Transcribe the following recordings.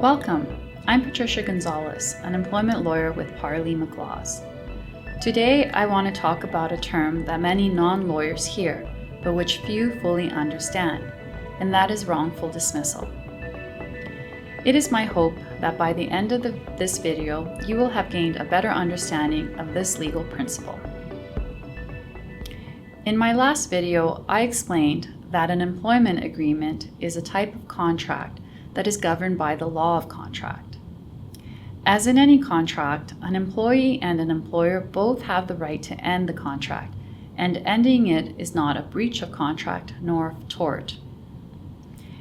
Welcome. I'm Patricia Gonzalez, an employment lawyer with Parley McLaws. Today, I want to talk about a term that many non-lawyers hear, but which few fully understand, and that is wrongful dismissal. It is my hope that by the end of this video, you will have gained a better understanding of this legal principle. In my last video, I explained that an employment agreement is a type of contract that is governed by the law of contract. As in any contract, an employee and an employer both have the right to end the contract, and ending it is not a breach of contract nor tort.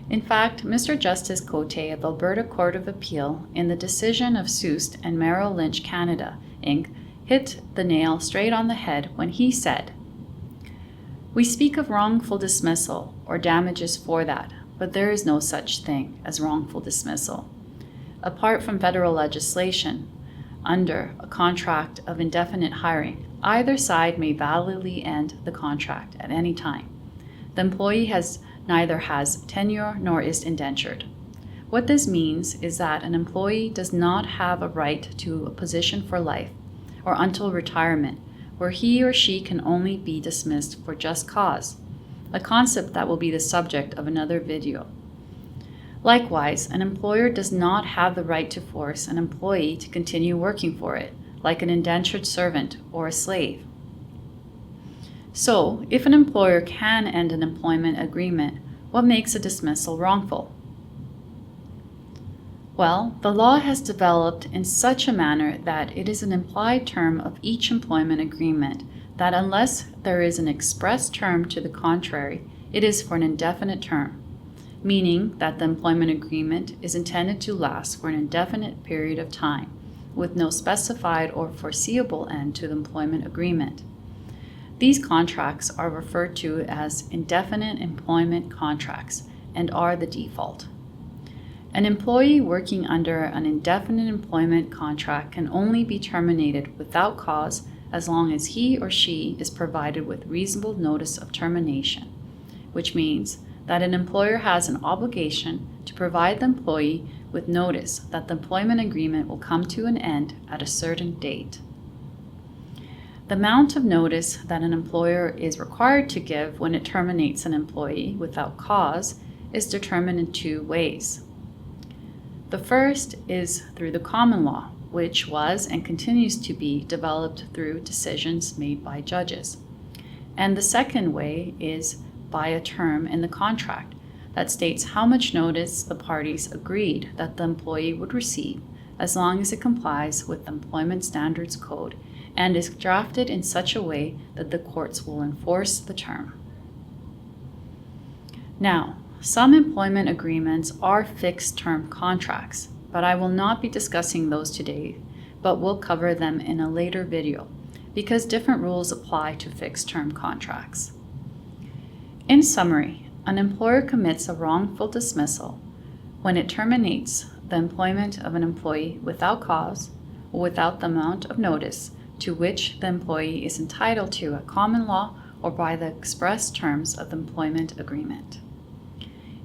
In fact, Mr. Justice Cote of Alberta Court of Appeal, in the decision of Soust and Merrill Lynch Canada, Inc., hit the nail straight on the head when he said, "We speak of wrongful dismissal or damages for that, but there is no such thing as wrongful dismissal. Apart from federal legislation, under a contract of indefinite hiring, either side may validly end the contract at any time. The employee neither has tenure nor is indentured. What this means is that an employee does not have a right to a position for life or until retirement, where he or she can only be dismissed for just cause, a concept that will be the subject of another video. Likewise, an employer does not have the right to force an employee to continue working for it, like an indentured servant or a slave. So, if an employer can end an employment agreement, what makes a dismissal wrongful? Well, the law has developed in such a manner that it is an implied term of each employment agreement that unless there is an express term to the contrary, it is for an indefinite term, meaning that the employment agreement is intended to last for an indefinite period of time, with no specified or foreseeable end to the employment agreement. These contracts are referred to as indefinite employment contracts and are the default. An employee working under an indefinite employment contract can only be terminated without cause as long as he or she is provided with reasonable notice of termination, which means that an employer has an obligation to provide the employee with notice that the employment agreement will come to an end at a certain date. The amount of notice that an employer is required to give when it terminates an employee without cause is determined in two ways. The first is through the common law, which was and continues to be developed through decisions made by judges. And the second way is by a term in the contract that states how much notice the parties agreed that the employee would receive as long as it complies with the Employment Standards Code and is drafted in such a way that the courts will enforce the term. Now, some employment agreements are fixed-term contracts, but I will not be discussing those today, but will cover them in a later video because different rules apply to fixed-term contracts. In summary, an employer commits a wrongful dismissal when it terminates the employment of an employee without cause or without the amount of notice to which the employee is entitled to at common law or by the express terms of the employment agreement.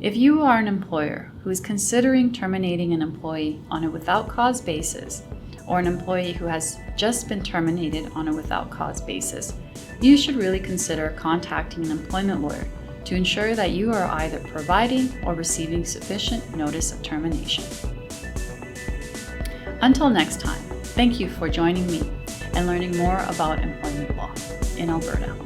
If you are an employer who is considering terminating an employee on a without cause basis, or an employee who has just been terminated on a without cause basis, you should really consider contacting an employment lawyer to ensure that you are either providing or receiving sufficient notice of termination. Until next time, thank you for joining me and learning more about employment law in Alberta.